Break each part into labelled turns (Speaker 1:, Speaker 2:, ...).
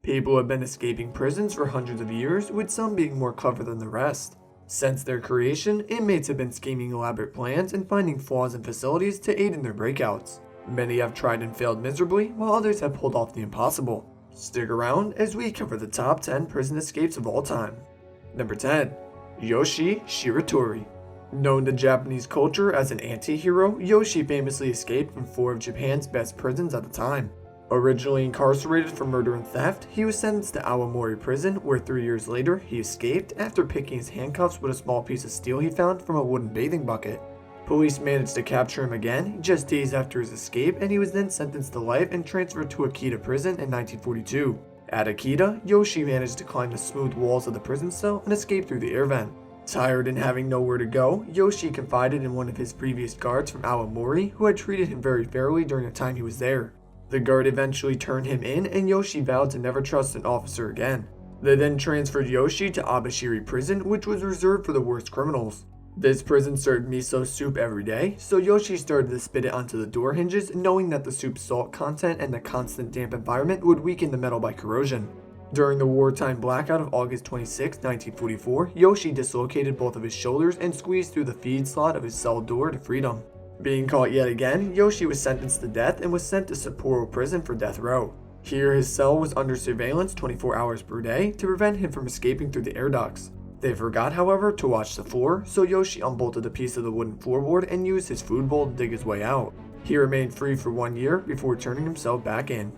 Speaker 1: People have been escaping prisons for hundreds of years, with some being more clever than the rest. Since their creation, inmates have been scheming elaborate plans and finding flaws in facilities to aid in their breakouts. Many have tried and failed miserably, while others have pulled off the impossible. Stick around as we cover the top 10 prison escapes of all time. Number 10. Yoshishiratori. Known to Japanese culture as an anti-hero, Yoshi famously escaped from 4 of Japan's best prisons at the time. Originally incarcerated for murder and theft, he was sentenced to Awamori prison, where 3 years later he escaped after picking his handcuffs with a small piece of steel he found from a wooden bathing bucket. Police managed to capture him again just days after his escape, and he was then sentenced to life and transferred to Akita prison in 1942. At Akita, Yoshi managed to climb the smooth walls of the prison cell and escape through the air vent. Tired and having nowhere to go, Yoshi confided in one of his previous guards from Awamori, who had treated him very fairly during the time he was there. The guard eventually turned him in, and Yoshi vowed to never trust an officer again. They then transferred Yoshi to Abashiri prison, which was reserved for the worst criminals. This prison served miso soup every day, so Yoshi started to spit it onto the door hinges, knowing that the soup's salt content and the constant damp environment would weaken the metal by corrosion. During the wartime blackout of August 26, 1944, Yoshi dislocated both of his shoulders and squeezed through the feed slot of his cell door to freedom. Being caught yet again, Yoshi was sentenced to death and was sent to Sapporo prison for death row. Here, his cell was under surveillance 24 hours per day to prevent him from escaping through the air ducts. They forgot, however, to watch the floor, so Yoshi unbolted a piece of the wooden floorboard and used his food bowl to dig his way out. He remained free for 1 year before turning himself back in.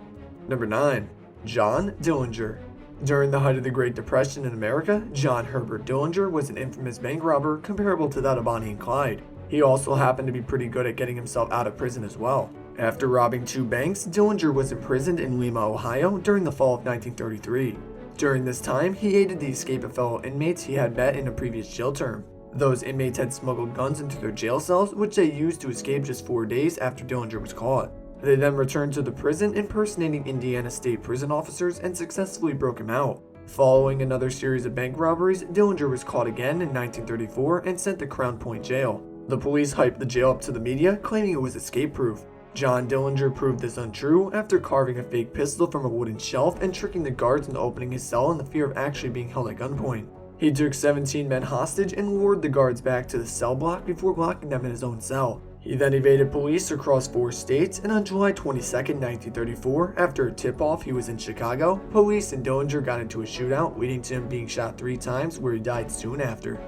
Speaker 1: Number 9. John Dillinger. During the height of the Great Depression in America, John Herbert Dillinger was an infamous bank robber comparable to that of Bonnie and Clyde. He also happened to be pretty good at getting himself out of prison as well. After robbing 2 banks, Dillinger was imprisoned in Lima, Ohio during the fall of 1933. During this time, he aided the escape of fellow inmates he had met in a previous jail term. Those inmates had smuggled guns into their jail cells, which they used to escape just 4 days after Dillinger was caught. They then returned to the prison, impersonating Indiana State Prison officers, and successfully broke him out. Following another series of bank robberies, Dillinger was caught again in 1934 and sent to Crown Point Jail. The police hyped the jail up to the media, claiming it was escape-proof. John Dillinger proved this untrue after carving a fake pistol from a wooden shelf and tricking the guards into opening his cell in the fear of actually being held at gunpoint. He took 17 men hostage and lured the guards back to the cell block before locking them in his own cell. He then evaded police across 4 states, and on July 22, 1934, after a tip-off he was in Chicago, police and Dillinger got into a shootout, leading to him being shot 3 times, where he died soon after.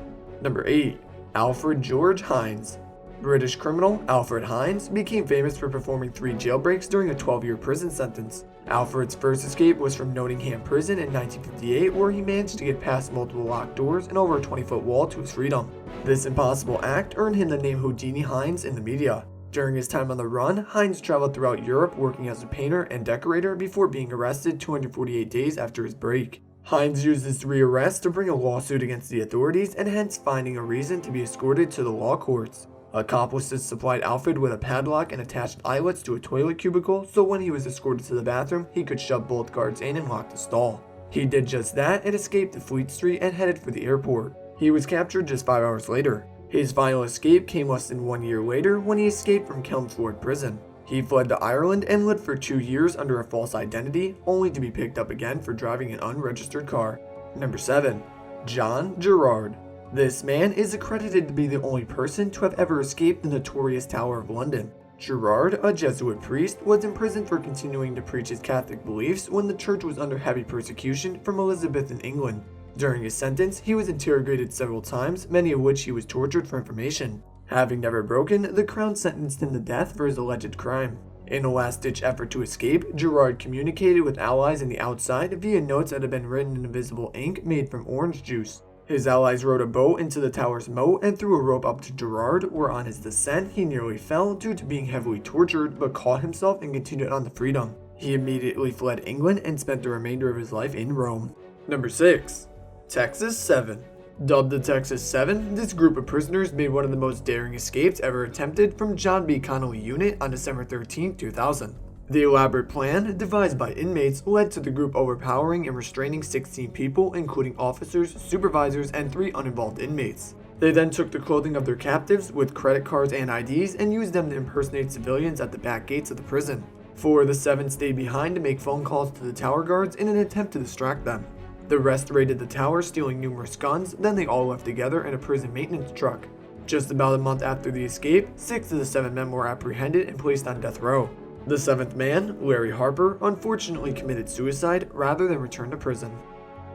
Speaker 1: Number 8. Alfred George Hines. British criminal Alfred Hines became famous for performing 3 jailbreaks during a 12-year prison sentence. Alfred's first escape was from Nottingham Prison in 1958, where he managed to get past multiple locked doors and over a 20-foot wall to his freedom. This impossible act earned him the name Houdini Hines in the media. During his time on the run, Hines traveled throughout Europe working as a painter and decorator before being arrested 248 days after his break. Hines used his rearrest to bring a lawsuit against the authorities and hence finding a reason to be escorted to the law courts. Accomplices supplied Alfred with a padlock and attached eyelets to a toilet cubicle, so when he was escorted to the bathroom, he could shove both guards in and lock the stall. He did just that and escaped to Fleet Street and headed for the airport. He was captured just 5 hours later. His final escape came less than 1 year later when he escaped from Chelmsford Prison. He fled to Ireland and lived for 2 years under a false identity, only to be picked up again for driving an unregistered car. Number 7. John Gerard. This man is accredited to be the only person to have ever escaped the notorious Tower of London. Gerard, a Jesuit priest, was imprisoned for continuing to preach his Catholic beliefs when the church was under heavy persecution from Elizabethan England. During his sentence, he was interrogated several times, many of which he was tortured for information. Having never broken, the Crown sentenced him to death for his alleged crime. In a last-ditch effort to escape, Gerard communicated with allies in the outside via notes that had been written in invisible ink made from orange juice. His allies rowed a boat into the tower's moat and threw a rope up to Gerard, where on his descent he nearly fell due to being heavily tortured, but caught himself and continued on to freedom. He immediately fled England and spent the remainder of his life in Rome. Number 6. Texas 7. Dubbed the Texas 7, this group of prisoners made one of the most daring escapes ever attempted from John B. Connolly Unit on December 13, 2000. The elaborate plan, devised by inmates, led to the group overpowering and restraining 16 people, including officers, supervisors, and 3 uninvolved inmates. They then took the clothing of their captives with credit cards and IDs and used them to impersonate civilians at the back gates of the prison. 4 of the 7 stayed behind to make phone calls to the tower guards in an attempt to distract them. The rest raided the tower, stealing numerous guns, then they all left together in a prison maintenance truck. Just about a month after the escape, 6 of the 7 men were apprehended and placed on death row. The 7th man, Larry Harper, unfortunately committed suicide rather than return to prison.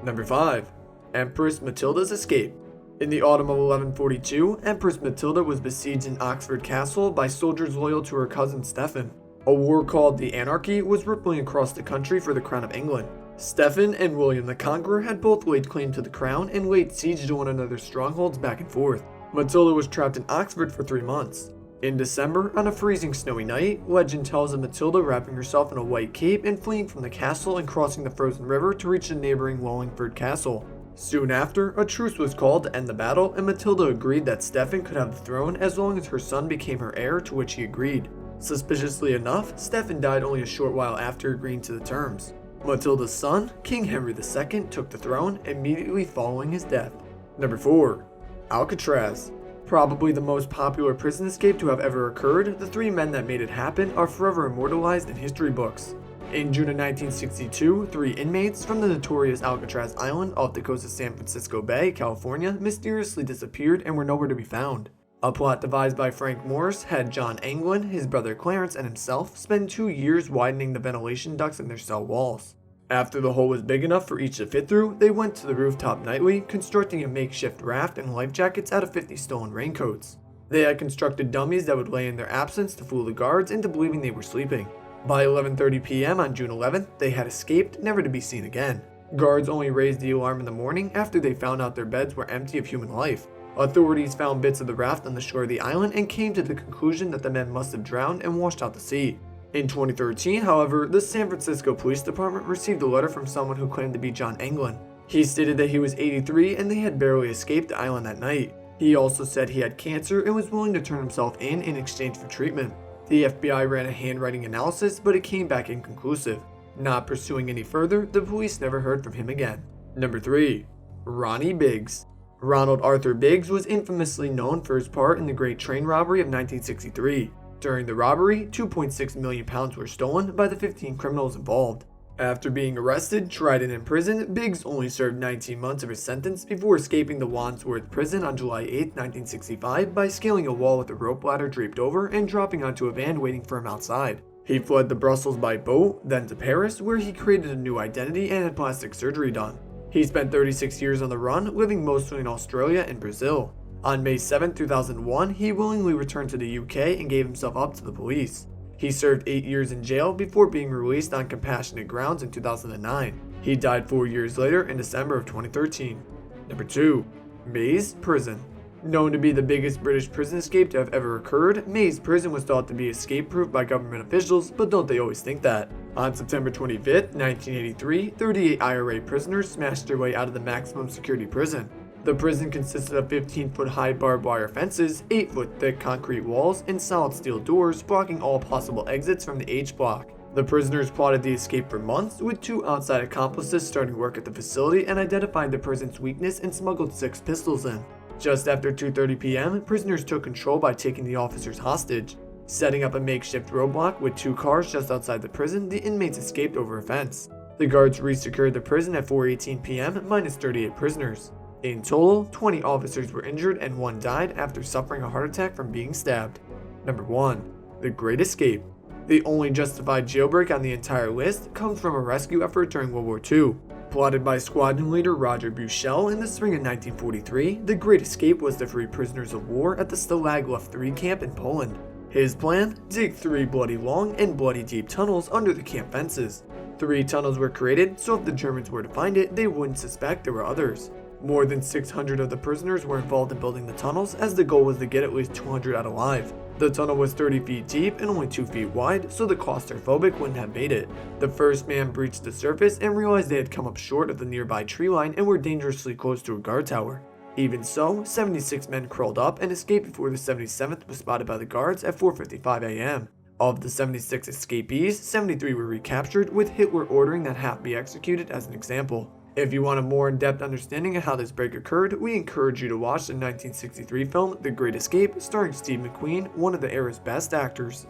Speaker 1: Number 5. Empress Matilda's escape. In the autumn of 1142, Empress Matilda was besieged in Oxford Castle by soldiers loyal to her cousin Stephen. A war called the Anarchy was rippling across the country for the crown of England. Stephen and William the Conqueror had both laid claim to the crown and laid siege to one another's strongholds back and forth. Matilda was trapped in Oxford for 3 months. In December, on a freezing snowy night, legend tells of Matilda wrapping herself in a white cape and fleeing from the castle and crossing the frozen river to reach the neighboring Wallingford Castle. Soon after, a truce was called to end the battle, and Matilda agreed that Stephen could have the throne as long as her son became her heir, to which he agreed. Suspiciously enough, Stephen died only a short while after agreeing to the terms. Matilda's son, King Henry II, took the throne immediately following his death. Number 4. Alcatraz. Probably the most popular prison escape to have ever occurred, the 3 men that made it happen are forever immortalized in history books. In June of 1962, 3 inmates from the notorious Alcatraz Island off the coast of San Francisco Bay, California, mysteriously disappeared and were nowhere to be found. A plot devised by Frank Morris had John Anglin, his brother Clarence, and himself spend 2 years widening the ventilation ducts in their cell walls. After the hole was big enough for each to fit through, they went to the rooftop nightly, constructing a makeshift raft and life jackets out of 50 stolen raincoats. They had constructed dummies that would lay in their absence to fool the guards into believing they were sleeping. By 11:30 p.m. on June 11th, they had escaped, never to be seen again. Guards only raised the alarm in the morning after they found out their beds were empty of human life. Authorities found bits of the raft on the shore of the island and came to the conclusion that the men must have drowned and washed out to sea. In 2013, however, the San Francisco Police Department received a letter from someone who claimed to be John Anglin. He stated that he was 83 and they had barely escaped the island that night. He also said he had cancer and was willing to turn himself in exchange for treatment. The FBI ran a handwriting analysis, but it came back inconclusive. Not pursuing any further, the police never heard from him again. Number 3. Ronnie Biggs. Ronald Arthur Biggs was infamously known for his part in the Great Train Robbery of 1963. During the robbery, £2.6 million were stolen by the 15 criminals involved. After being arrested, tried, and imprisoned, Biggs only served 19 months of his sentence before escaping the Wandsworth prison on July 8, 1965 by scaling a wall with a rope ladder draped over and dropping onto a van waiting for him outside. He fled to Brussels by boat, then to Paris, where he created a new identity and had plastic surgery done. He spent 36 years on the run, living mostly in Australia and Brazil. On May 7, 2001, he willingly returned to the UK and gave himself up to the police. He served 8 years in jail before being released on compassionate grounds in 2009. He died 4 years later in December of 2013. Number 2. Maze Prison. Known to be the biggest British prison escape to have ever occurred, Maze Prison was thought to be escape-proof by government officials, but don't they always think that? On September 25, 1983, 38 IRA prisoners smashed their way out of the maximum security prison. The prison consisted of 15-foot high barbed wire fences, 8-foot thick concrete walls, and solid steel doors blocking all possible exits from the H block. The prisoners plotted the escape for months, with 2 outside accomplices starting work at the facility and identified the prison's weakness and smuggled 6 pistols in. Just after 2:30 p.m., prisoners took control by taking the officers hostage. Setting up a makeshift roadblock with 2 cars just outside the prison, the inmates escaped over a fence. The guards resecured the prison at 4:18 p.m., minus 38 prisoners. In total, 20 officers were injured and 1 died after suffering a heart attack from being stabbed. Number 1. The Great Escape. The only justified jailbreak on the entire list comes from a rescue effort during World War II. Plotted by squadron leader Roger Buchel in the spring of 1943, the Great Escape was to free prisoners of war at the Stalag Luft III camp in Poland. His plan? Dig 3 bloody long and bloody deep tunnels under the camp fences. 3 tunnels were created, so if the Germans were to find it, they wouldn't suspect there were others. More than 600 of the prisoners were involved in building the tunnels, as the goal was to get at least 200 out alive. The tunnel was 30 feet deep and only 2 feet wide, so the claustrophobic wouldn't have made it. The first man breached the surface and realized they had come up short of the nearby tree line and were dangerously close to a guard tower. Even so, 76 men crawled up and escaped before the 77th was spotted by the guards at 4:55 a.m. Of the 76 escapees, 73 were recaptured, with Hitler ordering that half be executed as an example. If you want a more in-depth understanding of how this break occurred, we encourage you to watch the 1963 film The Great Escape, starring Steve McQueen, one of the era's best actors.